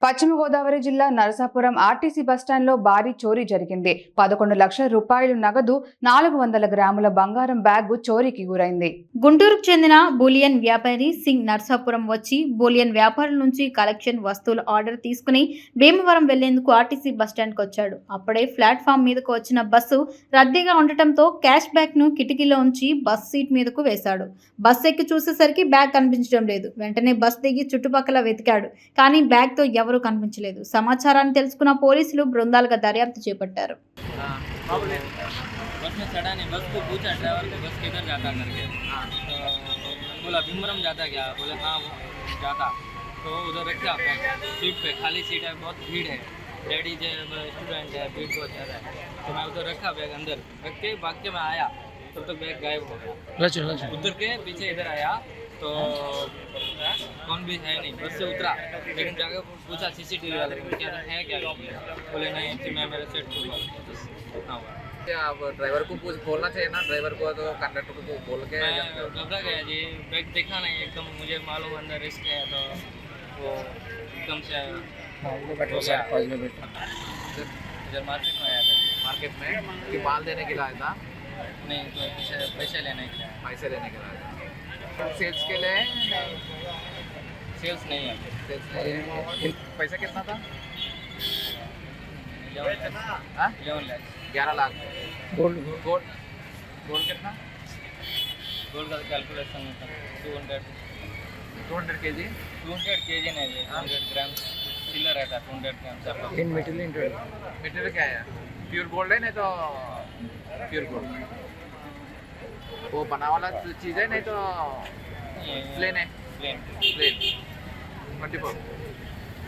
పశ్చిమ గోదావరి జిల్లా నరసాపురం ఆర్టీసీ బస్టాండ్లో భారీ చోరీ జరిగింది. 11 లక్షల రూపాయలు నగదు, 400 గ్రాముల బంగారం బ్యాగ్ చోరీకి గురైంది. గుంటూరుకు చెందిన బూలియన్ వ్యాపారి సింగ్ నరసాపురం వచ్చి బూలియన్ వ్యాపారుల నుంచి కలెక్షన్ వస్తువుల ఆర్డర్ తీసుకుని భీమవరం వెళ్లేందుకు ఆర్టీసీ బస్టాండ్కి వచ్చాడు. అప్పుడే ప్లాట్ఫామ్ మీదకు వచ్చిన బస్సు రద్దీగా ఉండటంతో క్యాష్ బ్యాగ్ ను కిటికీలో ఉంచి బస్ సీట్ మీదకు వేశాడు. బస్ ఎక్కి చూసేసరికి బ్యాగ్ కనిపించడం లేదు. వెంటనే బస్ దిగి చుట్టుపక్కల వెతికాడు. కానీ బ్యాగ్ తో ఎవరూ కనిపించలేదు. సమాచారాన్ని తెలుసుకున్న పోలీసులు బృందాలుగా దర్యాప్తు చేపట్టారు. बस में चढ़ा नहीं, बस को पूछा ड्राइवर को बस किधर जाता करके, तो बोला भीमवरम जाता क्या, बोले हाँ वो जाता, तो उधर रखा बैग सीट पे, खाली सीट है, बहुत भीड़ है, लेडीज है, स्टूडेंट है, भीड़ बहुत ज़्यादा है, तो मैं उधर रखा बैग, अंदर रख के भाग के मैं आया, तब तक बैग गायब हो गया। उधर के पीछे इधर आया तो कौन भी है नहीं, बस से उतरा, लेकिन जाकर पूछा सीसीटीवी वाले को क्या है क्या, बोले नहीं कि मैं मेरे सेट को हाँ क्या आप ड्राइवर को कुछ बोलना चाहिए ना, ड्राइवर को तो कंडक्टर को बोल के। मैं घबरा गया जी, बैग देखा नहीं एकदम, मुझे मालूम अंदर रिस्क है, तो वो एकदम से हो गया। इधर मार्केट में आया था, मार्केट में कि माल देने के लिए आया था, नहीं तो पैसे लेने के लिए, पैसे लेने के लिए आया था, सेल्स के लिए सेल्स नहीं है, सेल्स नहीं। पैसा कितना था? 11 lakh. 11 lakh. Gold gold gold कितना? गोल्ड का कैलकुलेशन था 200 केजी 200 केजी नहीं है, 100 ग्राम चिल्लर रहता, 200 ग्राम इन मटेरियल क्या है? प्योर गोल्ड है, नहीं तो प्योर गोल्ड वो बना वाला चीज़ है, नहीं तो प्लेन है, प्लेन प्लेन 24